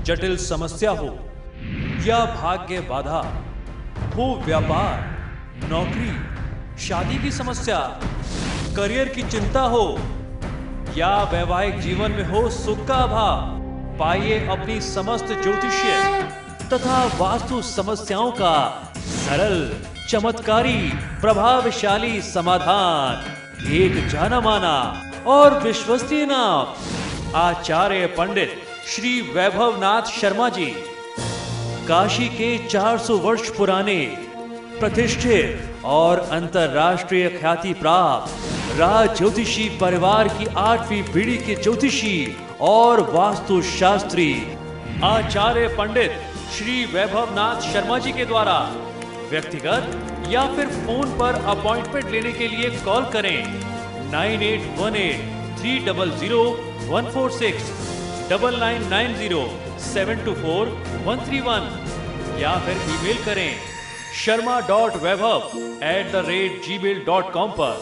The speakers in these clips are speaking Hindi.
जटिल समस्या हो या भाग्य बाधा हो, व्यापार, नौकरी, शादी की समस्या, करियर की चिंता हो या वैवाहिक जीवन में हो सुख का अभाव, पाइए अपनी समस्त ज्योतिषीय तथा वास्तु समस्याओं का सरल, चमत्कारी, प्रभावशाली समाधान। एक जाना माना और विश्वसनीय नाम, आचार्य पंडित श्री वैभवनाथ शर्मा जी, काशी के 400 वर्ष पुराने प्रतिष्ठित और अंतरराष्ट्रीय ख्याति प्राप्त राज ज्योतिषी परिवार की 8वीं पीढ़ी के ज्योतिषी और वास्तु शास्त्री आचार्य पंडित श्री वैभवनाथ शर्मा जी के द्वारा व्यक्तिगत या फिर फोन पर अपॉइंटमेंट लेने के लिए कॉल करें 9818300146, 9990724131 या फिर ईमेल करें sharma.vaibhav@gmail.com पर।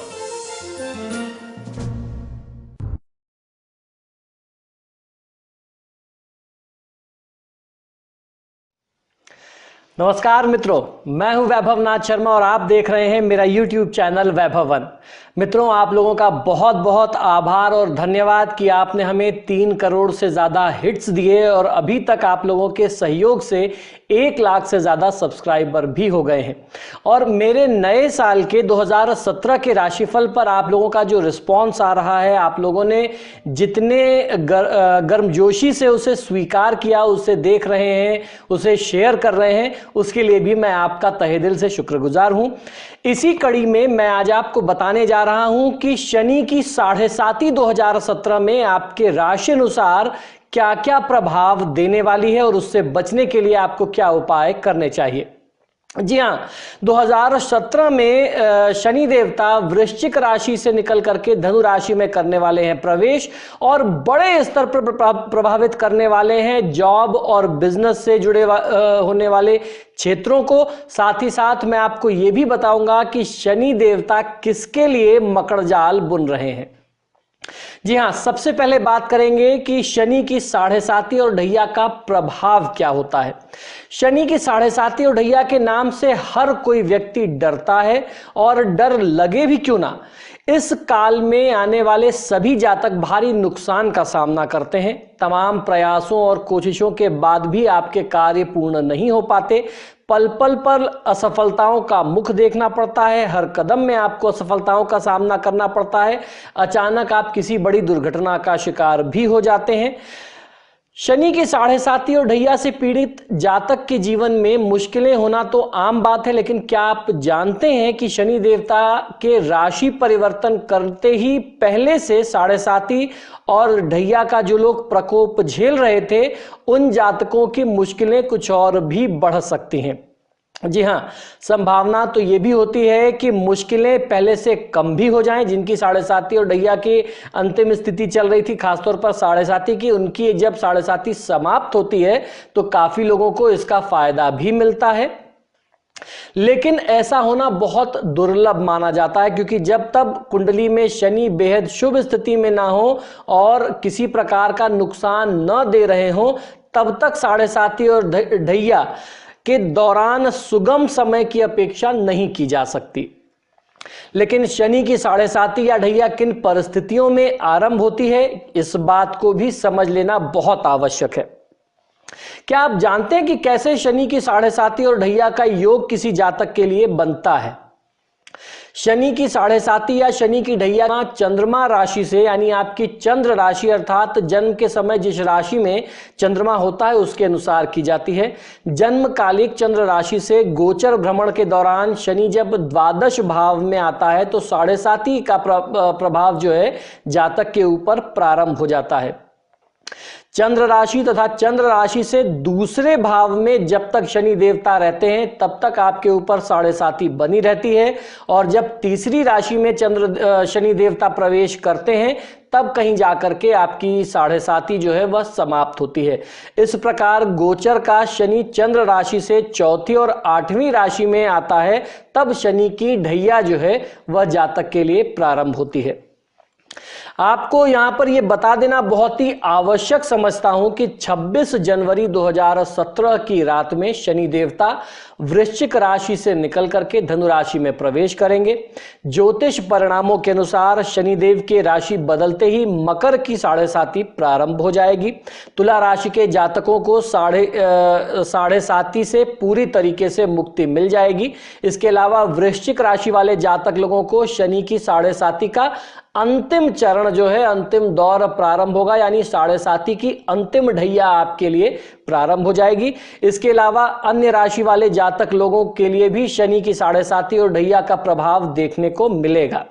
नमस्कार मित्रों, मैं हूं वैभवनाथ शर्मा और आप देख रहे हैं मेरा YouTube चैनल वैभवन। मित्रों, आप लोगों का बहुत बहुत आभार और धन्यवाद कि आपने हमें 3 करोड़ से ज़्यादा हिट्स दिए और अभी तक आप लोगों के सहयोग से 1 लाख से ज़्यादा सब्सक्राइबर भी हो गए हैं। और मेरे नए साल के 2017 के राशिफल पर आप लोगों का जो रिस्पॉन्स आ रहा है, आप लोगों ने जितने गर्मजोशी से उसे स्वीकार किया, उसे देख रहे हैं, उसे शेयर कर रहे हैं, उसके लिए भी मैं आपका तहे दिल से शुक्रगुजार हूं। इसी कड़ी में मैं आज आपको बताने जा रहा हूं कि शनि की 7.5 2017 में आपके राशि अनुसार क्या क्या प्रभाव देने वाली है और उससे बचने के लिए आपको क्या उपाय करने चाहिए। जी हां, 2017 में शनि देवता वृश्चिक राशि से निकल करके धनु राशि में करने वाले हैं प्रवेश और बड़े स्तर पर प्रभावित करने वाले हैं जॉब और बिजनेस से जुड़े होने वाले क्षेत्रों को। साथ ही साथ मैं आपको यह भी बताऊंगा कि शनि देवता किसके लिए मकड़ जाल बुन रहे हैं। जी हां, सबसे पहले बात करेंगे कि शनि की 7.5 और ढैया का प्रभाव क्या होता है। शनि की 7.5 और ढैया के नाम से हर कोई व्यक्ति डरता है और डर लगे भी क्यों ना, इस काल में आने वाले सभी जातक भारी नुकसान का सामना करते हैं। तमाम प्रयासों और कोशिशों के बाद भी आपके कार्य पूर्ण नहीं हो पाते। पल पल पर असफलताओं का मुख देखना पड़ता है, हर कदम में आपको असफलताओं का सामना करना पड़ता है। अचानक आप किसी बड़ी दुर्घटना का शिकार भी हो जाते हैं। शनि की 7.5 और ढैया से पीड़ित जातक के जीवन में मुश्किलें होना तो आम बात है, लेकिन क्या आप जानते हैं कि शनि देवता के राशि परिवर्तन करते ही पहले से 7.5 और ढैया का जो लोग प्रकोप झेल रहे थे, उन जातकों की मुश्किलें कुछ और भी बढ़ सकती हैं। जी हां, संभावना तो यह भी होती है कि मुश्किलें पहले से कम भी हो जाएं। जिनकी 7.5 और ढैया की अंतिम स्थिति चल रही थी, खासतौर पर 7.5 की, उनकी जब 7.5 समाप्त होती है तो काफी लोगों को इसका फायदा भी मिलता है। लेकिन ऐसा होना बहुत दुर्लभ माना जाता है, क्योंकि जब तक कुंडली में शनि बेहद शुभ स्थिति में ना हो और किसी प्रकार का नुकसान न दे रहे हो, तब तक 7.5 और ढैया के दौरान सुगम समय की अपेक्षा नहीं की जा सकती। लेकिन शनि की 7.5 या ढैया किन परिस्थितियों में आरंभ होती है, इस बात को भी समझ लेना बहुत आवश्यक है। क्या आप जानते हैं कि कैसे शनि की 7.5 और ढैया का योग किसी जातक के लिए बनता है। शनि की 7.5 या शनि की ढैया चंद्रमा राशि से, यानी आपकी चंद्र राशि अर्थात जन्म के समय जिस राशि में चंद्रमा होता है उसके अनुसार की जाती है। जन्मकालिक चंद्र राशि से गोचर भ्रमण के दौरान शनि जब द्वादश भाव में आता है तो 7.5 का प्रभाव जो है जातक के ऊपर प्रारंभ हो जाता है। चंद्र राशि तथा चंद्र राशि से दूसरे भाव में जब तक शनि देवता रहते हैं तब तक आपके ऊपर 7.5 बनी रहती है, और जब तीसरी राशि में शनि देवता प्रवेश करते हैं तब कहीं जाकर के आपकी 7.5 जो है वह समाप्त होती है। इस प्रकार गोचर का शनि चंद्र राशि से चौथी और 8वीं राशि में आता है, तब शनि की ढैया जो है वह जातक के लिए प्रारंभ होती है। आपको यहां पर यह बता देना बहुत ही आवश्यक समझता हूं कि 26 जनवरी 2017 की रात में शनि देवता वृश्चिक राशि से निकल करके धनु राशि में प्रवेश करेंगे। ज्योतिष परिणामों के अनुसार शनिदेव की राशि बदलते ही मकर की 7.5 प्रारंभ हो जाएगी। तुला राशि के जातकों को 7.5 से पूरी तरीके से मुक्ति मिल जाएगी। इसके अलावा वृश्चिक राशि वाले जातक लोगों को शनि की 7.5 का अंतिम चरण जो है, अंतिम दौर प्रारंभ होगा, यानी 7.5 की अंतिम ढैया आपके लिए प्रारंभ हो जाएगी। इसके अलावा अन्य राशि वाले जातक लोगों के लिए भी शनि की 7.5 और ढैया का प्रभाव देखने को मिलेगा।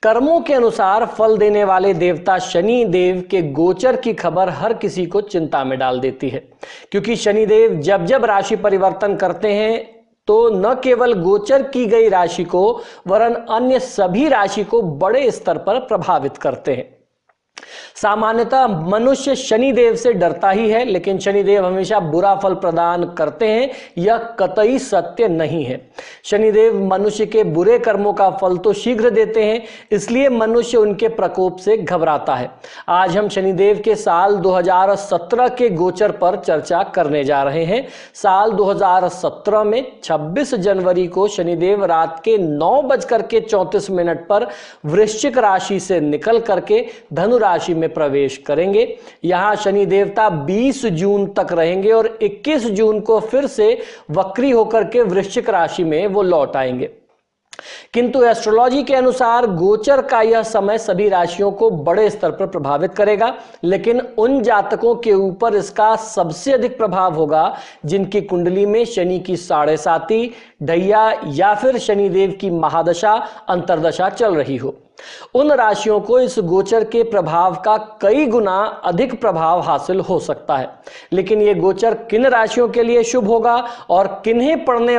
कर्मों के अनुसार फल देने वाले देवता शनि देव के गोचर की खबर हर किसी को चिंता में डाल देती है, क्योंकि शनि देव जब जब राशि परिवर्तन करते हैं तो न केवल गोचर की गई राशि को वरन अन्य सभी राशि को बड़े स्तर पर प्रभावित करते हैं। सामान्यतः मनुष्य शनिदेव से डरता ही है, लेकिन शनिदेव हमेशा बुरा फल प्रदान करते हैं, यह कतई सत्य नहीं है। शनिदेव मनुष्य के बुरे कर्मों का फल तो शीघ्र देते हैं, इसलिए मनुष्य उनके प्रकोप से घबराता है। आज हम शनिदेव के साल 2017 के गोचर पर चर्चा करने जा रहे हैं। साल 2017 में 26 जनवरी को शनिदेव रात के 9:34 पर वृश्चिक राशि से निकल करके धनु राशि में प्रवेश करेंगे। यहां शनि देवता 20 जून तक रहेंगे और 21 जून को फिर से वक्री होकर के वृश्चिक राशि में वो लौट आएंगे। किंतु एस्ट्रोलॉजी के अनुसार गोचर का यह समय सभी राशियों को बड़े स्तर पर प्रभावित करेगा, लेकिन उन जातकों के ऊपर इसका सबसे अधिक प्रभाव होगा जिनकी कुंडली में शनि की 7.5 ढैया या फिर शनिदेव की महादशा अंतर्दशा चल रही हो। उन राशियों को इस गोचर के प्रभाव का कई गुना अधिक प्रभाव हासिल हो सकता है। लेकिन यह गोचर किन राशियों के लिए शुभ होगा और किन्हें पड़ने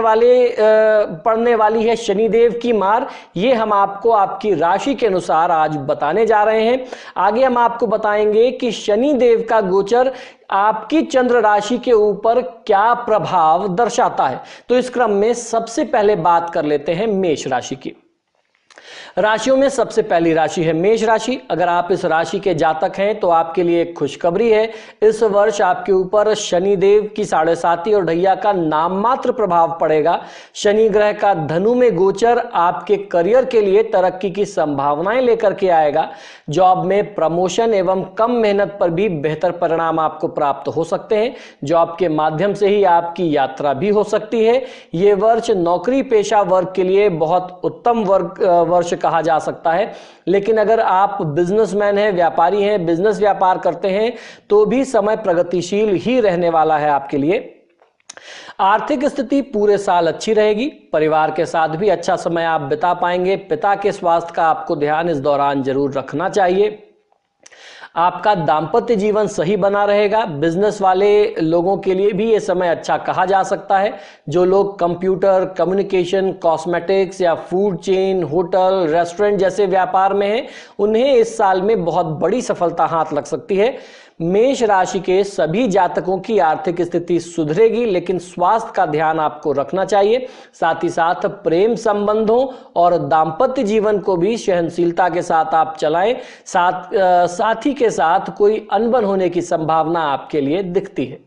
वाली है शनिदेव की मार, ये हम आपको आपकी राशि के अनुसार आज बताने जा रहे हैं। आगे हम आपको बताएंगे कि शनिदेव का गोचर आपकी चंद्र राशि के ऊपर क्या प्रभाव दर्शाता है। तो इस क्रम में सबसे पहले बात कर लेते हैं मेष राशि की। राशियों में सबसे पहली राशि है मेष राशि। अगर आप इस राशि के जातक हैं तो आपके लिए एक खुशखबरी है। इस वर्ष आपके ऊपर शनिदेव की 7.5 और ढैया का नाम मात्र प्रभाव पड़ेगा। शनि ग्रह का धनु में गोचर आपके करियर के लिए तरक्की की संभावनाएं लेकर के आएगा। जॉब में प्रमोशन एवं कम मेहनत पर भी बेहतर परिणाम आपको प्राप्त हो सकते हैं। जॉब के माध्यम से ही आपकी यात्रा भी हो सकती है। ये वर्ष नौकरी पेशा वर्ग के लिए बहुत उत्तम वर्ष कहा जा सकता है। लेकिन अगर आप बिजनेसमैन हैं, व्यापारी हैं, बिजनेस व्यापार करते हैं तो भी समय प्रगतिशील ही रहने वाला है आपके लिए। आर्थिक स्थिति पूरे साल अच्छी रहेगी। परिवार के साथ भी अच्छा समय आप बिता पाएंगे। पिता के स्वास्थ्य का आपको ध्यान इस दौरान जरूर रखना चाहिए। आपका दांपत्य जीवन सही बना रहेगा। बिजनेस वाले लोगों के लिए भी ये समय अच्छा कहा जा सकता है। जो लोग कंप्यूटर, कम्युनिकेशन, कॉस्मेटिक्स या फूड चेन, होटल, रेस्टोरेंट जैसे व्यापार में हैं, उन्हें इस साल में बहुत बड़ी सफलता हाथ लग सकती है। मेष राशि के सभी जातकों की आर्थिक स्थिति सुधरेगी, लेकिन स्वास्थ्य का ध्यान आपको रखना चाहिए। साथ ही साथ प्रेम संबंधों और दांपत्य जीवन को भी सहनशीलता के साथ आप चलाएं। साथी के साथ कोई अनबन होने की संभावना आपके लिए दिखती है।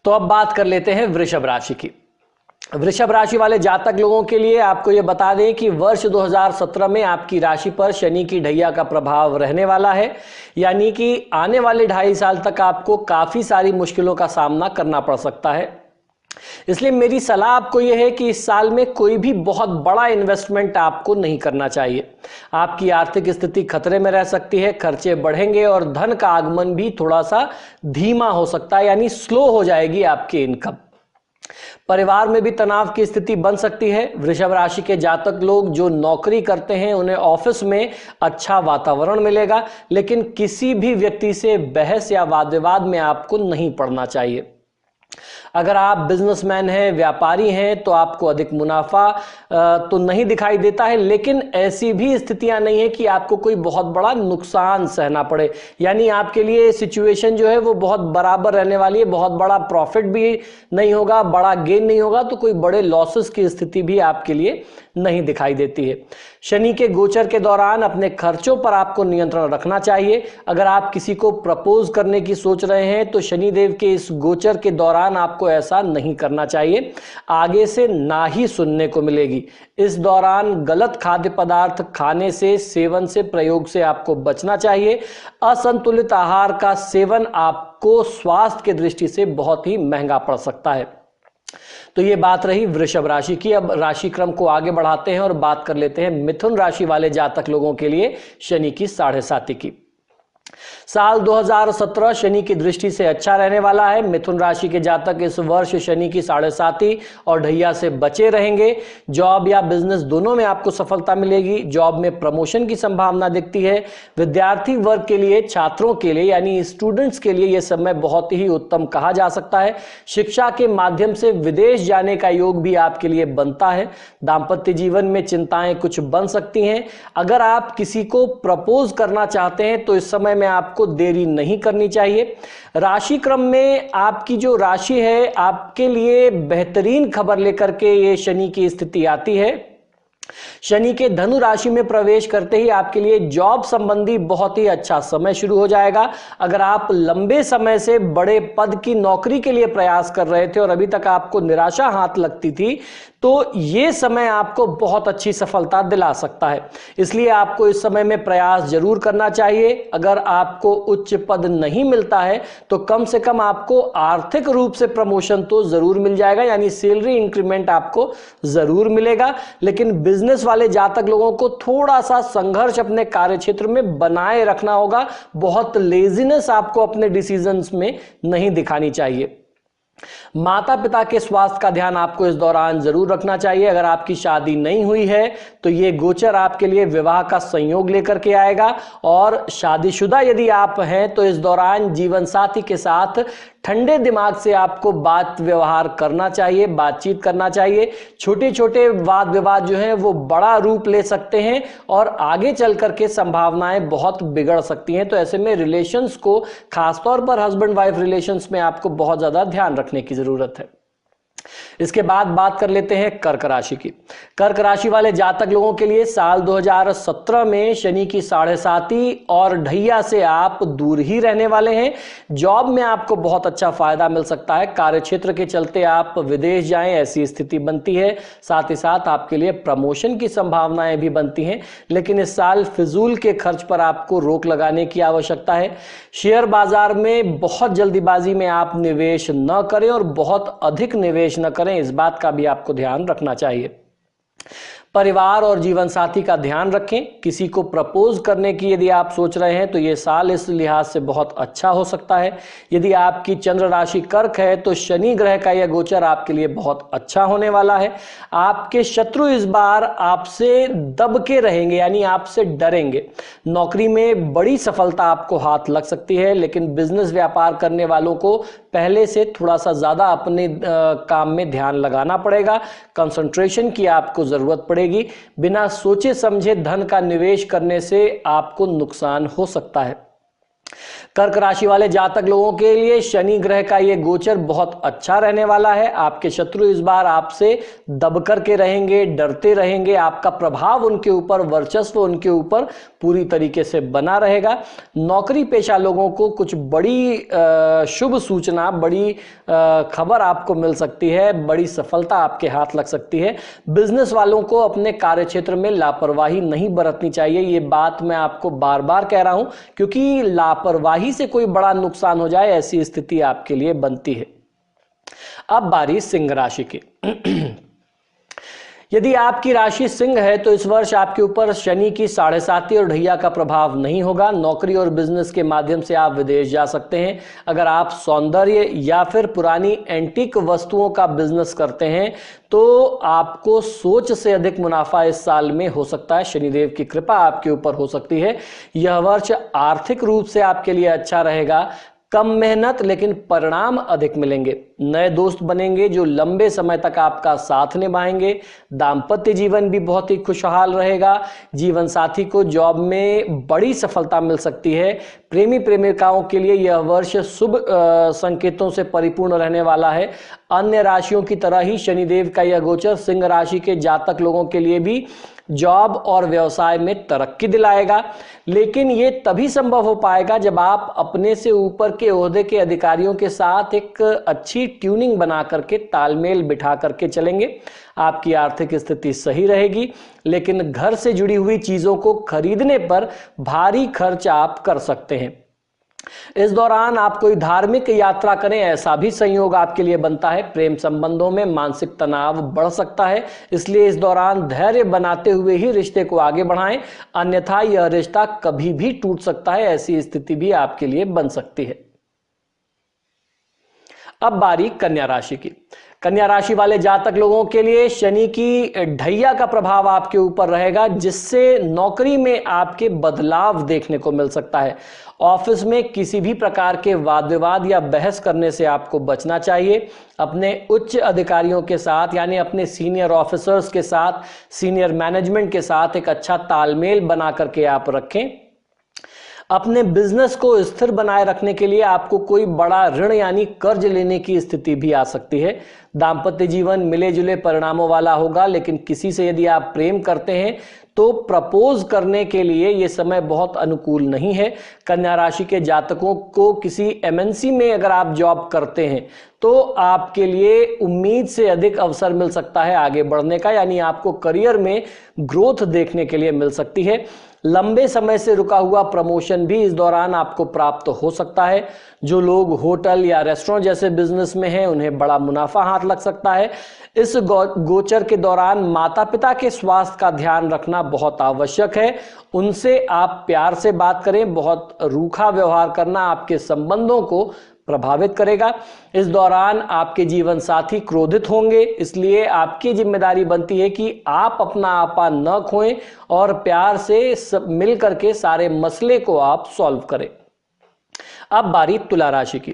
तो अब बात कर लेते हैं वृषभ राशि की। वृषभ राशि वाले जातक लोगों के लिए आपको यह बता दें कि वर्ष 2017 में आपकी राशि पर शनि की ढैया का प्रभाव रहने वाला है, यानी कि आने वाले 2.5 साल तक आपको काफी सारी मुश्किलों का सामना करना पड़ सकता है। इसलिए मेरी सलाह आपको यह है कि इस साल में कोई भी बहुत बड़ा इन्वेस्टमेंट आपको नहीं करना चाहिए। आपकी आर्थिक स्थिति खतरे में रह सकती है, खर्चे बढ़ेंगे और धन का आगमन भी थोड़ा सा धीमा हो सकता है, यानी स्लो हो जाएगी आपकी इनकम। परिवार में भी तनाव की स्थिति बन सकती है। वृषभ राशि के जातक लोग जो नौकरी करते हैं उन्हें ऑफिस में अच्छा वातावरण मिलेगा, लेकिन किसी भी व्यक्ति से बहस या वाद विवाद में आपको नहीं पड़ना चाहिए। अगर आप बिजनेसमैन हैं, व्यापारी हैं, तो आपको अधिक मुनाफा तो नहीं दिखाई देता है, लेकिन ऐसी भी स्थितियां नहीं है कि आपको कोई बहुत बड़ा नुकसान सहना पड़े। यानी आपके लिए सिचुएशन जो है वो बहुत बराबर रहने वाली है। बहुत बड़ा प्रॉफिट भी नहीं होगा, बड़ा गेन नहीं होगा, तो कोई बड़े लॉसेस की स्थिति भी आपके लिए नहीं दिखाई देती है। शनि के गोचर के दौरान अपने खर्चों पर आपको नियंत्रण रखना चाहिए। अगर आप किसी को प्रपोज करने की सोच रहे हैं तो शनिदेव के इस गोचर के दौरान आपको ऐसा नहीं करना चाहिए, आगे से ना ही सुनने को मिलेगी। इस दौरान गलत खाद्य पदार्थ खाने से, सेवन से, प्रयोग से आपको बचना चाहिए। असंतुलित आहार का सेवन आपको स्वास्थ्य की दृष्टि से बहुत ही महंगा पड़ सकता है। तो ये बात रही वृषभ राशि की। अब राशि क्रम को आगे बढ़ाते हैं और बात कर लेते हैं मिथुन राशि वाले जातक लोगों के लिए शनि की 7.5 की। साल 2017 शनि की दृष्टि से अच्छा रहने वाला है। मिथुन राशि के जातक इस वर्ष शनि की 7.5 और ढैया से बचे रहेंगे। जॉब या बिजनेस दोनों में आपको सफलता मिलेगी। जॉब में प्रमोशन की संभावना दिखती है। विद्यार्थी वर्ग के लिए, छात्रों के लिए यानी स्टूडेंट्स के लिए यह समय बहुत ही उत्तम कहा जा सकता है। शिक्षा के माध्यम से विदेश जाने का योग भी आपके लिए बनता है। दाम्पत्य जीवन में चिंताएं कुछ बन सकती हैं। अगर आप किसी को प्रपोज करना चाहते हैं तो इस समय में आपको देरी नहीं करनी चाहिए। राशि क्रम में आपकी जो राशि है, आपके लिए बेहतरीन खबर लेकर के ये शनि की स्थिति आती है। शनि के धनु राशि में प्रवेश करते ही आपके लिए जॉब संबंधी बहुत ही अच्छा समय शुरू हो जाएगा। अगर आप लंबे समय से बड़े पद की नौकरी के लिए प्रयास कर रहे थे और अभी तक आपको निराशा हाथ लगती थी, तो यह समय आपको बहुत अच्छी सफलता दिला सकता है। इसलिए आपको इस समय में प्रयास जरूर करना चाहिए। अगर आपको उच्च पद नहीं मिलता है तो कम से कम आपको आर्थिक रूप से प्रमोशन तो जरूर मिल जाएगा, यानी सैलरी इंक्रीमेंट आपको जरूर मिलेगा। लेकिन बिजनेस वाले जातक लोगों को थोड़ा सा संघर्ष अपने कार्यक्षेत्र में बनाए रखना होगा। बहुत लेजीनेस आपको अपने डिसीजंस में नहीं दिखानी चाहिए। माता पिता के स्वास्थ्य का ध्यान आपको इस दौरान जरूर रखना चाहिए। अगर आपकी शादी नहीं हुई है तो ये गोचर आपके लिए विवाह का संयोग लेकर के आएगा। और शादीशुदा यदि आप हैं तो इस दौरान जीवन साथी के साथ ठंडे दिमाग से आपको बात व्यवहार करना चाहिए, बातचीत करना चाहिए। छोटे छोटे वाद विवाद जो हैं वो बड़ा रूप ले सकते हैं और आगे चल करके संभावनाएं बहुत बिगड़ सकती हैं। तो ऐसे में रिलेशंस को, खासतौर पर हस्बैंड वाइफ रिलेशंस में आपको बहुत ज्यादा ध्यान रखने की जरूरत है। इसके बाद बात कर लेते हैं कर्क राशि की। कर्क राशि वाले जातक लोगों के लिए साल 2017 में शनि की 7.5 और ढैया से आप दूर ही रहने वाले हैं। जॉब में आपको बहुत अच्छा फायदा मिल सकता है। कार्यक्षेत्र के चलते आप विदेश जाएं ऐसी स्थिति बनती है। साथ ही साथ आपके लिए प्रमोशन की संभावनाएं भी बनती हैं। लेकिन इस साल फिजूल के खर्च पर आपको रोक लगाने की आवश्यकता है। शेयर बाजार में बहुत जल्दीबाजी में आप निवेश न करें और बहुत अधिक निवेश न करें, इस बात का भी आपको ध्यान रखना चाहिए। परिवार और जीवन साथी का ध्यान रखें। किसी को प्रपोज करने की यदि आप सोच रहे हैं तो यह साल इस लिहाज से बहुत अच्छा हो सकता है। यदि आपकी चंद्र राशि कर्क है तो शनि ग्रह का यह गोचर आपके लिए बहुत अच्छा होने वाला है। आपके शत्रु इस बार आपसे दब के रहेंगे, यानी आपसे डरेंगे। नौकरी में बड़ी सफलता आपको हाथ लग सकती है, लेकिन बिजनेस व्यापार करने वालों को पहले से थोड़ा सा ज्यादा अपने काम में ध्यान लगाना पड़ेगा। कंसंट्रेशन की आपको जरूरत पड़ेगी। बिना सोचे समझे धन का निवेश करने से आपको नुकसान हो सकता है। कर्क राशि वाले जातक लोगों के लिए शनि ग्रह का यह गोचर बहुत अच्छा रहने वाला है। आपके शत्रु इस बार आपसे दब करके रहेंगे, डरते रहेंगे। आपका प्रभाव उनके ऊपर, वर्चस्व उनके ऊपर पूरी तरीके से बना रहेगा। नौकरी पेशा लोगों को कुछ बड़ी शुभ सूचना, बड़ी खबर आपको मिल सकती है। बड़ी सफलता आपके हाथ लग सकती है। बिजनेस वालों को अपने कार्यक्षेत्र में लापरवाही नहीं बरतनी चाहिए। ये बात मैं आपको बार बार कह रहा हूं, क्योंकि लापरवाही से कोई बड़ा नुकसान हो जाए ऐसी स्थिति आपके लिए बनती है। अब बारी सिंह राशि की। यदि आपकी राशि सिंह है तो इस वर्ष आपके ऊपर शनि की 7.5 और ढैया का प्रभाव नहीं होगा। नौकरी और बिजनेस के माध्यम से आप विदेश जा सकते हैं। अगर आप सौंदर्य या फिर पुरानी एंटीक वस्तुओं का बिजनेस करते हैं तो आपको सोच से अधिक मुनाफा इस साल में हो सकता है। शनिदेव की कृपा आपके ऊपर हो सकती है। यह वर्ष आर्थिक रूप से आपके लिए अच्छा रहेगा। कम मेहनत लेकिन परिणाम अधिक मिलेंगे। नए दोस्त बनेंगे जो लंबे समय तक आपका साथ निभाएंगे। दाम्पत्य जीवन भी बहुत ही खुशहाल रहेगा। जीवन साथी को जॉब में बड़ी सफलता मिल सकती है। प्रेमी प्रेमिकाओं के लिए यह वर्ष शुभ संकेतों से परिपूर्ण रहने वाला है। अन्य राशियों की तरह ही शनिदेव का यह गोचर सिंह राशि के जातक लोगों के लिए भी जॉब और व्यवसाय में तरक्की दिलाएगा, लेकिन यह तभी संभव हो पाएगा जब आप अपने से ऊपर के ओहदे के अधिकारियों के साथ एक अच्छी ट्यूनिंग बना करके तालमेल बिठा करके चलेंगे। आपकी आर्थिक स्थिति सही रहेगी, लेकिन घर से जुड़ी हुई चीजों को खरीदने पर भारी खर्च आप कर सकते हैं। इस दौरान आप कोई धार्मिक यात्रा करें, ऐसा भी संयोग आपके लिए बनता है। प्रेम संबंधों में मानसिक तनाव बढ़ सकता है, इसलिए इस दौरान धैर्य बनाते हुए ही रिश्ते को आगे बढ़ाएं, अन्यथा यह रिश्ता कभी भी टूट सकता है। ऐसी स्थिति भी आपके लिए बन सकती है। अब बारी कन्या राशि की। कन्या राशि वाले जातक लोगों के लिए शनि की ढैया का प्रभाव आपके ऊपर रहेगा, जिससे नौकरी में आपके बदलाव देखने को मिल सकता है। ऑफिस में किसी भी प्रकार के वाद विवाद या बहस करने से आपको बचना चाहिए। अपने उच्च अधिकारियों के साथ यानी अपने सीनियर ऑफिसर्स के साथ, सीनियर मैनेजमेंट के साथ एक अच्छा तालमेल बना करके आप रखें। अपने बिजनेस को स्थिर बनाए रखने के लिए आपको कोई बड़ा ऋण यानी कर्ज लेने की स्थिति भी आ सकती है। दाम्पत्य जीवन मिले जुले परिणामों वाला होगा, लेकिन किसी से यदि आप प्रेम करते हैं तो प्रपोज करने के लिए यह समय बहुत अनुकूल नहीं है। कन्या राशि के जातकों को किसी एमएनसी में अगर आप जॉब करते हैं तो आपके लिए उम्मीद से अधिक अवसर मिल सकता है आगे बढ़ने का, यानी आपको करियर में ग्रोथ देखने के लिए मिल सकती है। लंबे समय से रुका हुआ प्रमोशन भी इस दौरान आपको प्राप्त हो सकता है। जो लोग होटल या रेस्टोरेंट जैसे बिजनेस में हैं, उन्हें बड़ा मुनाफा हाथ लग सकता है। इस गोचर के दौरान माता पिता के स्वास्थ्य का ध्यान रखना बहुत आवश्यक है। उनसे आप प्यार से बात करें। बहुत रूखा व्यवहार करना आपके संबंधों को प्रभावित करेगा। इस दौरान आपके जीवन साथी क्रोधित होंगे, इसलिए आपकी जिम्मेदारी बनती है कि आप अपना आपा न खोएं और प्यार से मिल करके सारे मसले को आप सॉल्व करें। अब बारी तुला राशि की।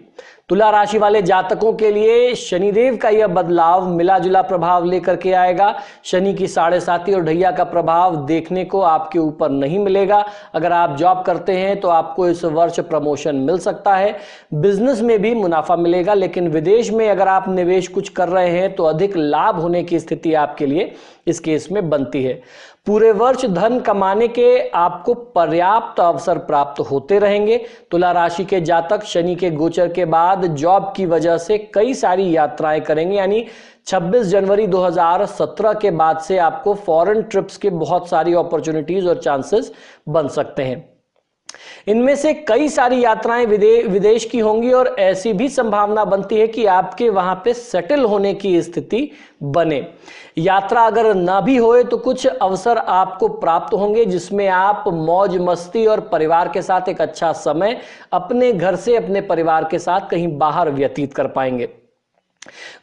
तुला राशि वाले जातकों के लिए शनिदेव का यह बदलाव मिला जुला प्रभाव लेकर के आएगा। शनि की 7.5 और ढैया का प्रभाव देखने को आपके ऊपर नहीं मिलेगा। अगर आप जॉब करते हैं तो आपको इस वर्ष प्रमोशन मिल सकता है। बिजनेस में भी मुनाफा मिलेगा, लेकिन विदेश में अगर आप निवेश कुछ कर रहे हैं तो अधिक लाभ होने की स्थिति आपके लिए इस केस में बनती है। पूरे वर्ष धन कमाने के आपको पर्याप्त अवसर प्राप्त होते रहेंगे। तुला राशि के जातक शनि के गोचर के बाद जॉब की वजह से कई सारी यात्राएं करेंगे, यानी 26 जनवरी 2017 के बाद से आपको फॉरेन ट्रिप्स के बहुत सारी अपॉर्चुनिटीज और चांसेस बन सकते हैं। इनमें से कई सारी यात्राएं विदेश की होंगी और ऐसी भी संभावना बनती है कि आपके वहां पे सेटल होने की स्थिति बने। यात्रा अगर ना भी होए तो कुछ अवसर आपको प्राप्त होंगे, जिसमें आप मौज मस्ती और परिवार के साथ एक अच्छा समय अपने घर से अपने परिवार के साथ कहीं बाहर व्यतीत कर पाएंगे।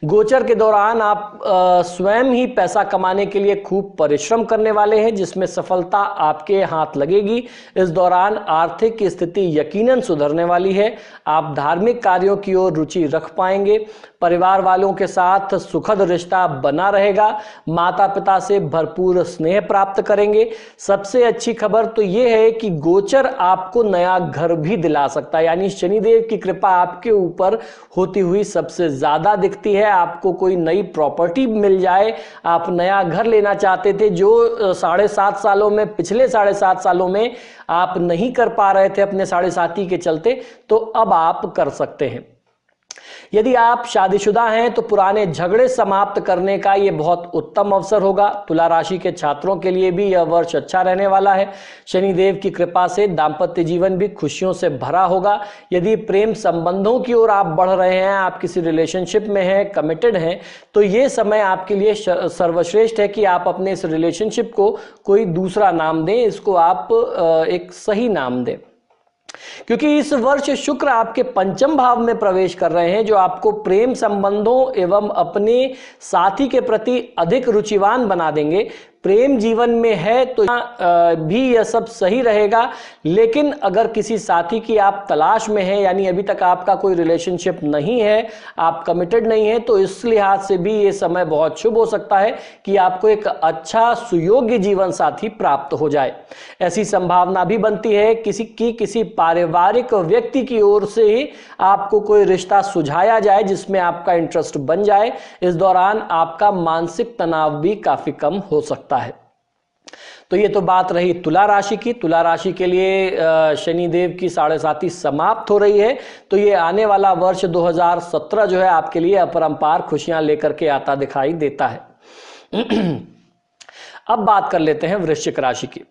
गोचर के दौरान आप स्वयं ही पैसा कमाने के लिए खूब परिश्रम करने वाले हैं, जिसमें सफलता आपके हाथ लगेगी। इस दौरान आर्थिक स्थिति यकीनन सुधरने वाली है। आप धार्मिक कार्यों की ओर रुचि रख पाएंगे। परिवार वालों के साथ सुखद रिश्ता बना रहेगा। माता पिता से भरपूर स्नेह प्राप्त करेंगे। सबसे अच्छी खबर तो यह है कि गोचर आपको नया घर भी दिला सकता है, यानी शनिदेव की कृपा आपके ऊपर होती हुई सबसे ज्यादा दिखती है। आपको कोई नई प्रॉपर्टी मिल जाए, आप नया घर लेना चाहते थे जो 7.5 सालों में, पिछले 7.5 सालों में आप नहीं कर पा रहे थे अपने 7.5 के चलते, तो अब आप कर सकते हैं। यदि आप शादीशुदा हैं तो पुराने झगड़े समाप्त करने का यह बहुत उत्तम अवसर होगा। तुला राशि के छात्रों के लिए भी यह वर्ष अच्छा रहने वाला है। शनिदेव की कृपा से दाम्पत्य जीवन भी खुशियों से भरा होगा। यदि प्रेम संबंधों की ओर आप बढ़ रहे हैं, आप किसी रिलेशनशिप में हैं, कमिटेड हैं, तो यह समय आपके लिए सर्वश्रेष्ठ है कि आप अपने इस रिलेशनशिप को कोई दूसरा नाम दें, इसको आप एक सही नाम दें, क्योंकि इस वर्ष शुक्र आपके पंचम भाव में प्रवेश कर रहे हैं, जो आपको प्रेम संबंधों एवं अपने साथी के प्रति अधिक रुचिवान बना देंगे। प्रेम जीवन में है तो भी यह सब सही रहेगा, लेकिन अगर किसी साथी की आप तलाश में हैं, यानी अभी तक आपका कोई रिलेशनशिप नहीं है, आप कमिटेड नहीं है, तो इस लिहाज से भी ये समय बहुत शुभ हो सकता है कि आपको एक अच्छा सुयोग्य जीवन साथी प्राप्त हो जाए। ऐसी संभावना भी बनती है किसी पारिवारिक व्यक्ति की ओर से ही आपको कोई रिश्ता सुझाया जाए जिसमें आपका इंटरेस्ट बन जाए। इस दौरान आपका मानसिक तनाव भी काफी कम हो सकता है। तो ये तो बात रही तुला राशि की। तुला राशि के लिए शनिदेव की 7.5 समाप्त हो रही है, तो ये आने वाला वर्ष 2017 जो है आपके लिए अपरंपार खुशियां लेकर के आता दिखाई देता है। अब बात कर लेते हैं वृश्चिक राशि की।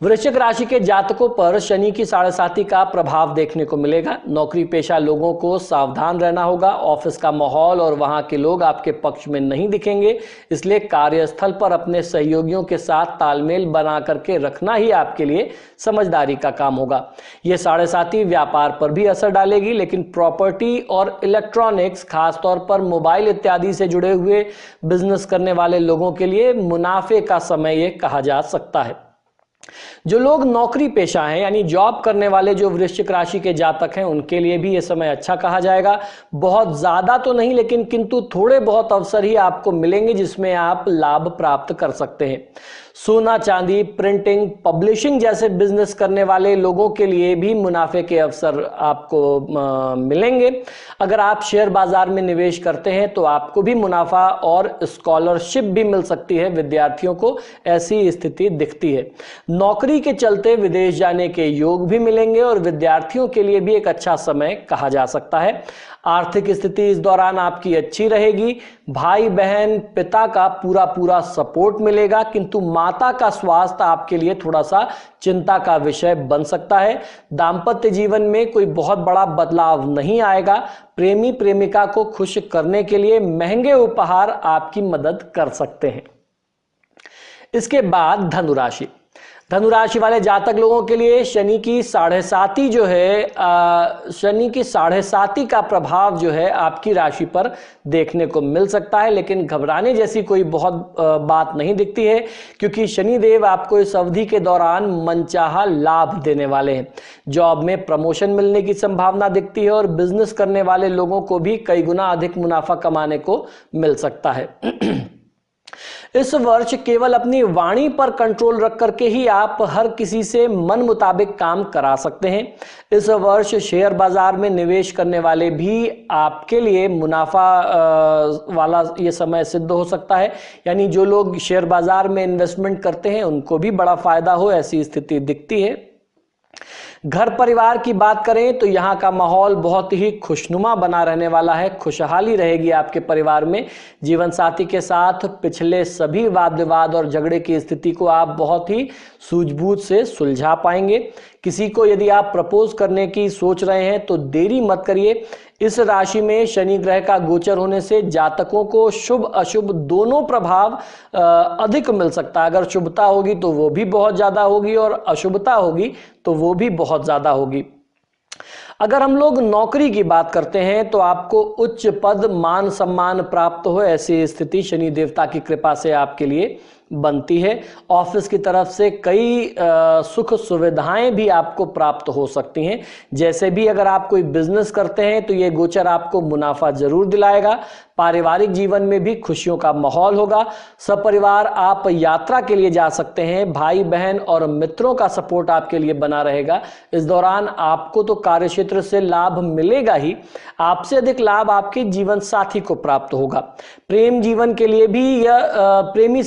वृश्चिक राशि के जातकों पर शनि की 7.5 का प्रभाव देखने को मिलेगा। नौकरी पेशा लोगों को सावधान रहना होगा। ऑफिस का माहौल और वहां के लोग आपके पक्ष में नहीं दिखेंगे, इसलिए कार्यस्थल पर अपने सहयोगियों के साथ तालमेल बना करके रखना ही आपके लिए समझदारी का काम होगा। यह 7.5 व्यापार पर भी असर डालेगी, लेकिन प्रॉपर्टी और इलेक्ट्रॉनिक्स, खासतौर पर मोबाइल इत्यादि से जुड़े हुए बिजनेस करने वाले लोगों के लिए मुनाफे का समय यह कहा जा सकता है। जो लोग नौकरी पेशा हैं, यानी जॉब करने वाले जो वृश्चिक राशि के जातक हैं, उनके लिए भी यह समय अच्छा कहा जाएगा। बहुत ज्यादा तो नहीं, लेकिन किंतु थोड़े बहुत अवसर ही आपको मिलेंगे जिसमें आप लाभ प्राप्त कर सकते हैं। सोना चांदी, प्रिंटिंग, पब्लिशिंग जैसे बिजनेस करने वाले लोगों के लिए भी मुनाफे के अवसर आपको मिलेंगे। अगर आप शेयर बाजार में निवेश करते हैं तो आपको भी मुनाफा और स्कॉलरशिप भी मिल सकती है। विद्यार्थियों को ऐसी स्थिति दिखती है। नौकरी के चलते विदेश जाने के योग भी मिलेंगे और विद्यार्थियों के लिए भी एक अच्छा समय कहा जा सकता है। आर्थिक स्थिति इस दौरान आपकी अच्छी रहेगी। भाई बहन पिता का पूरा सपोर्ट मिलेगा, किंतु माता का स्वास्थ्य आपके लिए थोड़ा सा चिंता का विषय बन सकता है। दाम्पत्य जीवन में कोई बहुत बड़ा बदलाव नहीं आएगा। प्रेमी प्रेमिका को खुश करने के लिए महंगे उपहार आपकी मदद कर सकते हैं। इसके बाद धनुराशि। धनुराशि वाले जातक लोगों के लिए शनि की 7.5 जो है शनि की 7.5 का प्रभाव जो है आपकी राशि पर देखने को मिल सकता है, लेकिन घबराने जैसी कोई बहुत बात नहीं दिखती है, क्योंकि शनिदेव आपको इस अवधि के दौरान मनचाहा लाभ देने वाले हैं। जॉब में प्रमोशन मिलने की संभावना दिखती है और बिजनेस करने वाले लोगों को भी कई गुना अधिक मुनाफा कमाने को मिल सकता है। इस वर्ष केवल अपनी वाणी पर कंट्रोल रख करके ही आप हर किसी से मन मुताबिक काम करा सकते हैं। इस वर्ष शेयर बाजार में निवेश करने वाले भी आपके लिए मुनाफा वाला ये समय सिद्ध हो सकता है। यानी जो लोग शेयर बाजार में इन्वेस्टमेंट करते हैं उनको भी बड़ा फायदा हो, ऐसी स्थिति दिखती है। घर परिवार की बात करें तो यहाँ का माहौल बहुत ही खुशनुमा बना रहने वाला है। खुशहाली रहेगी आपके परिवार में। जीवन साथी के साथ पिछले सभी वाद विवाद और झगड़े की स्थिति को आप बहुत ही सूझबूझ से सुलझा पाएंगे। किसी को यदि आप प्रपोज करने की सोच रहे हैं तो देरी मत करिए। इस राशि में शनि ग्रह का गोचर होने से जातकों को शुभ अशुभ दोनों प्रभाव अधिक मिल सकता है। अगर शुभता होगी तो वो भी बहुत ज्यादा होगी और अशुभता होगी तो वो भी बहुत ज्यादा होगी। अगर हम लोग नौकरी की बात करते हैं तो आपको उच्च पद मान सम्मान प्राप्त हो, ऐसी स्थिति शनि देवता की कृपा से आपके लिए बनती है। ऑफिस की तरफ से कई सुख सुविधाएं भी आपको प्राप्त हो सकती हैं। जैसे भी अगर आप कोई बिजनेस करते हैं तो ये गोचर आपको मुनाफा जरूर दिलाएगा। पारिवारिक जीवन में भी खुशियों का माहौल होगा। सपरिवार आप यात्रा के लिए जा सकते हैं। भाई बहन और मित्रों का सपोर्ट आपके लिए बना रहेगा। इस दौरान आपको तो कार्यक्षेत्र से लाभ मिलेगा ही, आपसे अधिक लाभ आपके जीवन साथी को प्राप्त होगा। प्रेम जीवन के लिए भी यह प्रेम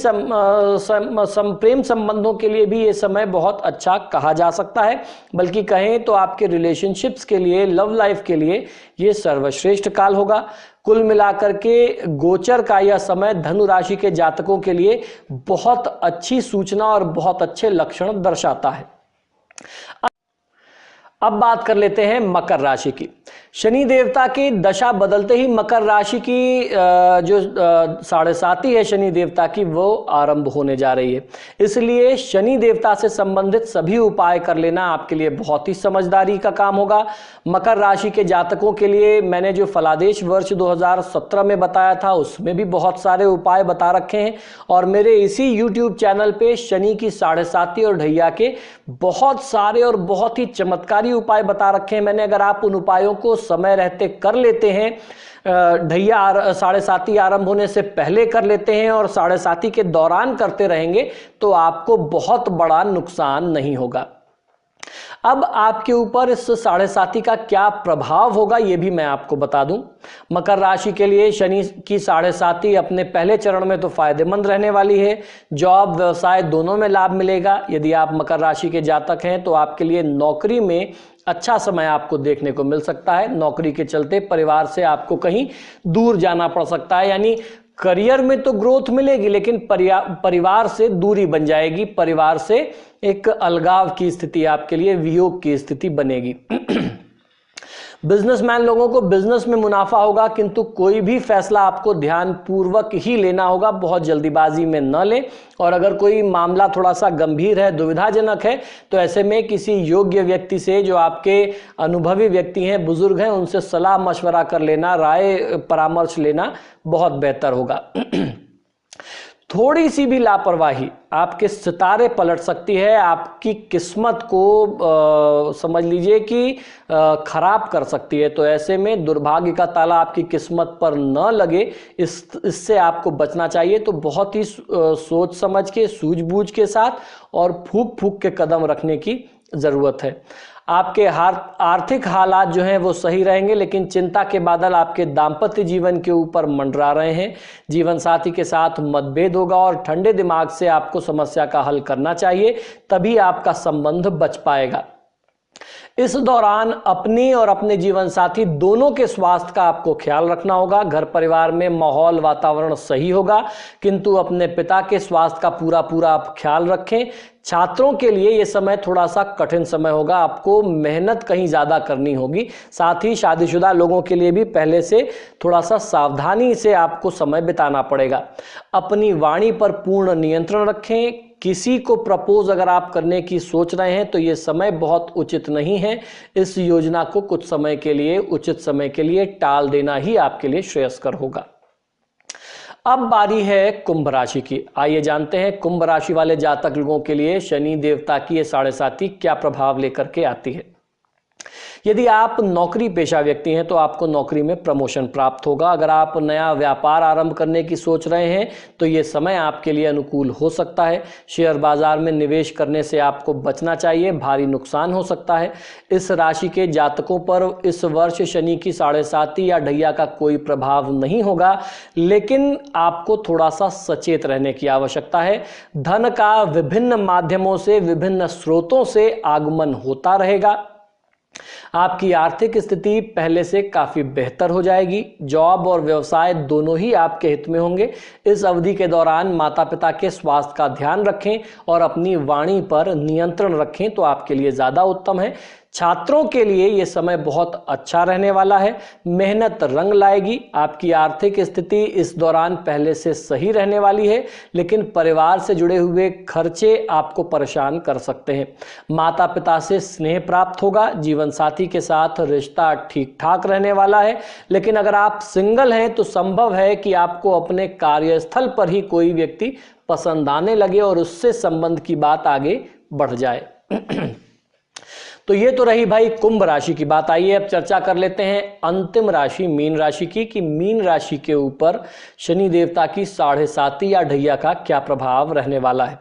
संबंधों के लिए भी यह समय बहुत अच्छा कहा जा सकता है। बल्कि कहें तो आपके रिलेशनशिप्स के लिए, लव लाइफ के लिए यह सर्वश्रेष्ठ काल होगा। कुल मिलाकर के गोचर का यह समय धनु राशि के जातकों के लिए बहुत अच्छी सूचना और बहुत अच्छे लक्षण दर्शाता है। अब बात कर लेते हैं मकर राशि की। शनि देवता की दशा बदलते ही मकर राशि की जो 7.5 है शनि देवता की, वो आरंभ होने जा रही है। इसलिए शनि देवता से संबंधित सभी उपाय कर लेना आपके लिए बहुत ही समझदारी का काम होगा। मकर राशि के जातकों के लिए मैंने जो फलादेश वर्ष 2017 में बताया था उसमें भी बहुत सारे उपाय बता रखे हैं, और मेरे इसी YouTube चैनल पे शनि की 7.5 और ढैया के बहुत सारे और बहुत ही चमत्कारी उपाय बता रखे हैं मैंने। अगर आप उन उपायों को समय रहते कर लेते हैं, ढैया 7.5 आरंभ होने से पहले कर लेते हैं और 7.5 के दौरान करते रहेंगे, तो आपको बहुत बड़ा नुकसान नहीं होगा। अब आपके ऊपर इस 7.5 का क्या प्रभाव होगा ये भी मैं आपको बता दूं। मकर राशि के लिए शनि की 7.5 अपने पहले चरण में तो फायदेमंद रहने वाली है। जॉब व्यवसाय दोनों में लाभ मिलेगा। यदि आप मकर राशि के जातक हैं तो आपके लिए नौकरी में अच्छा समय आपको देखने को मिल सकता है। नौकरी के चलते परिवार से आपको कहीं दूर जाना पड़ सकता है, यानी करियर में तो ग्रोथ मिलेगी लेकिन परिवार से दूरी बन जाएगी। परिवार से एक अलगाव की स्थिति आपके लिए, वियोग की स्थिति बनेगी। बिजनेसमैन लोगों को बिजनेस में मुनाफा होगा, किंतु कोई भी फैसला आपको ध्यान पूर्वक ही लेना होगा, बहुत जल्दीबाजी में न लें। और अगर कोई मामला थोड़ा सा गंभीर है, दुविधाजनक है, तो ऐसे में किसी योग्य व्यक्ति से, जो आपके अनुभवी व्यक्ति हैं, बुजुर्ग हैं, उनसे सलाह मशवरा कर लेना, राय परामर्श लेना बहुत बेहतर होगा। थोड़ी सी भी लापरवाही आपके सितारे पलट सकती है, आपकी किस्मत को समझ लीजिए कि खराब कर सकती है। तो ऐसे में दुर्भाग्य का ताला आपकी किस्मत पर न लगे, इससे आपको बचना चाहिए। तो बहुत ही सोच समझ के, सूझबूझ के साथ और फूंक फूंक के कदम रखने की जरूरत है। आपके आर्थिक हालात जो हैं वो सही रहेंगे, लेकिन चिंता के बादल आपके दाम्पत्य जीवन के ऊपर मंडरा रहे हैं। जीवन साथी के साथ मतभेद होगा और ठंडे दिमाग से आपको समस्या का हल करना चाहिए, तभी आपका संबंध बच पाएगा। इस दौरान अपनी और अपने जीवन साथी दोनों के स्वास्थ्य का आपको ख्याल रखना होगा। घर परिवार में माहौल वातावरण सही होगा, किंतु अपने पिता के स्वास्थ्य का पूरा आप ख्याल रखें। छात्रों के लिए यह समय थोड़ा सा कठिन समय होगा, आपको मेहनत कहीं ज्यादा करनी होगी। साथ ही शादीशुदा लोगों के लिए भी पहले से थोड़ा सा सावधानी से आपको समय बिताना पड़ेगा। अपनी वाणी पर पूर्ण नियंत्रण रखें। किसी को प्रपोज अगर आप करने की सोच रहे हैं तो यह समय बहुत उचित नहीं है। इस योजना को कुछ समय के लिए, उचित समय के लिए टाल देना ही आपके लिए श्रेयस्कर होगा। अब बारी है कुंभ राशि की। आइए जानते हैं कुंभ राशि वाले जातक लोगों के लिए शनि देवता की ये 7.5 क्या प्रभाव लेकर के आती है। यदि आप नौकरी पेशा व्यक्ति हैं तो आपको नौकरी में प्रमोशन प्राप्त होगा। अगर आप नया व्यापार आरंभ करने की सोच रहे हैं तो ये समय आपके लिए अनुकूल हो सकता है। शेयर बाजार में निवेश करने से आपको बचना चाहिए, भारी नुकसान हो सकता है। इस राशि के जातकों पर इस वर्ष शनि की 7.5 या ढैया का कोई प्रभाव नहीं होगा, लेकिन आपको थोड़ा सा सचेत रहने की आवश्यकता है। धन का विभिन्न माध्यमों से, विभिन्न स्रोतों से आगमन होता रहेगा। आपकी आर्थिक स्थिति पहले से काफी बेहतर हो जाएगी। जॉब और व्यवसाय दोनों ही आपके हित में होंगे। इस अवधि के दौरान माता पिता के स्वास्थ्य का ध्यान रखें और अपनी वाणी पर नियंत्रण रखें तो आपके लिए ज्यादा उत्तम है। छात्रों के लिए यह समय बहुत अच्छा रहने वाला है। मेहनत रंग लाएगी। आपकी आर्थिक स्थिति इस दौरान पहले से सही रहने वाली है, लेकिन परिवार से जुड़े हुए खर्चे आपको परेशान कर सकते हैं। माता पिता से स्नेह प्राप्त होगा। जीवन साथी के साथ रिश्ता ठीक ठाक रहने वाला है, लेकिन अगर आप सिंगल हैं तो संभव है कि आपको अपने कार्यस्थल पर ही कोई व्यक्ति पसंद आने लगे और उससे संबंध की बात आगे बढ़ जाए। तो ये तो रही भाई कुंभ राशि की बात। आइए अब चर्चा कर लेते हैं अंतिम राशि मीन राशि की, कि मीन राशि के ऊपर शनि देवता की 7.5 या ढैया का क्या प्रभाव रहने वाला है।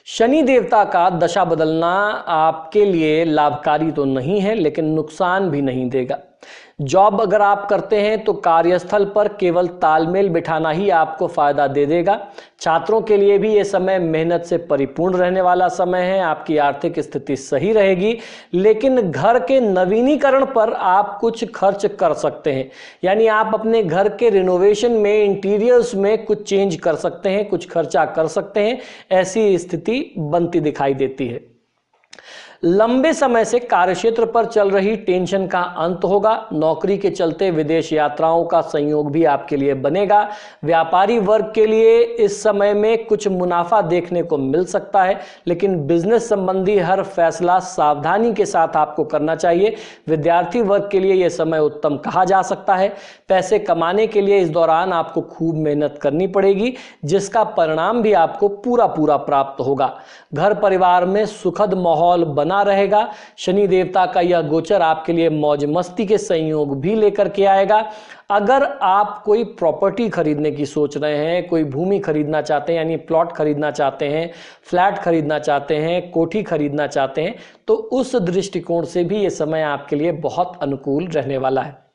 शनि देवता का दशा बदलना आपके लिए लाभकारी तो नहीं है, लेकिन नुकसान भी नहीं देगा। जॉब अगर आप करते हैं तो कार्यस्थल पर केवल तालमेल बिठाना ही आपको फायदा दे देगा। छात्रों के लिए भी यह समय मेहनत से परिपूर्ण रहने वाला समय है। आपकी आर्थिक स्थिति सही रहेगी, लेकिन घर के नवीनीकरण पर आप कुछ खर्च कर सकते हैं। यानी आप अपने घर के रिनोवेशन में, इंटीरियर्स में कुछ चेंज कर सकते हैं, कुछ खर्चा कर सकते हैं। ऐसी स्थिति बनती दिखाई देती है। लंबे समय से कार्यक्षेत्र पर चल रही टेंशन का अंत होगा। नौकरी के चलते विदेश यात्राओं का संयोग भी आपके लिए बनेगा। व्यापारी वर्ग के लिए इस समय में कुछ मुनाफा देखने को मिल सकता है, लेकिन बिजनेस संबंधी हर फैसला सावधानी के साथ आपको करना चाहिए। विद्यार्थी वर्ग के लिए यह समय उत्तम कहा जा सकता है। पैसे कमाने के लिए इस दौरान आपको खूब मेहनत करनी पड़ेगी, जिसका परिणाम भी आपको पूरा प्राप्त होगा। घर परिवार में सुखद माहौल बना रहेगा। शनि देवता का यह गोचर आपके लिए मौज मस्ती के संयोग भी लेकर के आएगा। अगर आप कोई प्रॉपर्टी खरीदने की सोच रहे हैं, कोई भूमि खरीदना चाहते हैं, यानी प्लॉट खरीदना चाहते हैं, फ्लैट खरीदना चाहते हैं, कोठी खरीदना चाहते हैं, तो उस दृष्टिकोण से भी यह समय आपके लिए बहुत अनुकूल रहने वाला है।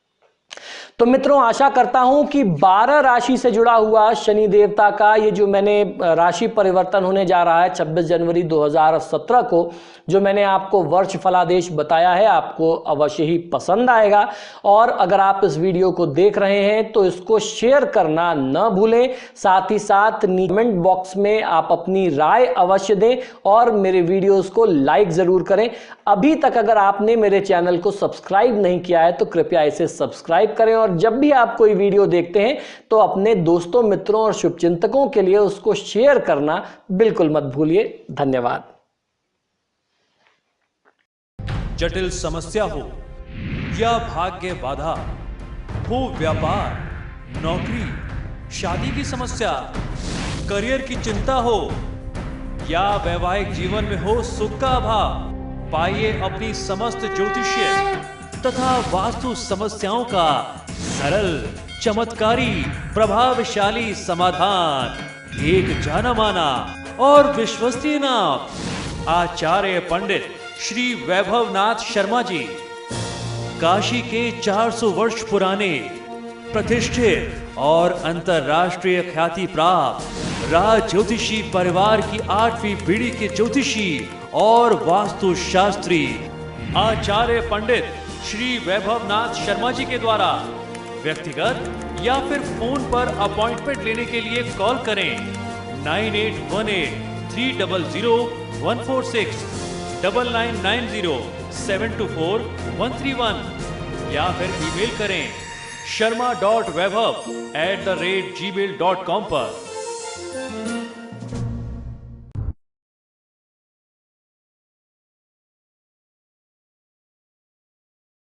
तो मित्रों, आशा करता हूं कि 12 राशि से जुड़ा हुआ शनि देवता का ये जो मैंने राशि परिवर्तन होने जा रहा है 26 जनवरी 2017 को, जो मैंने आपको वर्ष फलादेश बताया है, आपको अवश्य ही पसंद आएगा। और अगर आप इस वीडियो को देख रहे हैं तो इसको शेयर करना न भूलें। साथ ही साथ कमेंट बॉक्स में आप अपनी राय अवश्य दें और मेरे वीडियोस को लाइक जरूर करें। अभी तक अगर आपने मेरे चैनल को सब्सक्राइब नहीं किया है तो कृपया इसे सब्सक्राइब करें, और जब भी आप कोई वीडियो देखते हैं तो अपने दोस्तों, मित्रों और शुभचिंतकों के लिए उसको शेयर करना बिल्कुल मत भूलिए। धन्यवाद। जटिल समस्या हो या भाग्य बाधा हो, व्यापार, नौकरी, शादी की समस्या, करियर की चिंता हो या वैवाहिक जीवन में हो सुख का अभाव, पाइए अपनी समस्त ज्योतिषीय तथा वास्तु समस्याओं का सरल, चमत्कारी, प्रभावशाली समाधान। एक जाना माना और विश्वसनीय नाम, आचार्य पंडित श्री वैभवनाथ शर्मा जी, काशी के 400 वर्ष पुराने प्रतिष्ठित और अंतरराष्ट्रीय ख्याति प्राप्त राज ज्योतिषी परिवार की 8वीं पीढ़ी के ज्योतिषी और वास्तु शास्त्री आचार्य पंडित श्री वैभवनाथ शर्मा जी के द्वारा व्यक्तिगत या फिर फोन पर अपॉइंटमेंट लेने के लिए कॉल करें 9818300146, 9990724131 या फिर ईमेल करें sharma.vaibhav@gmail.com पर।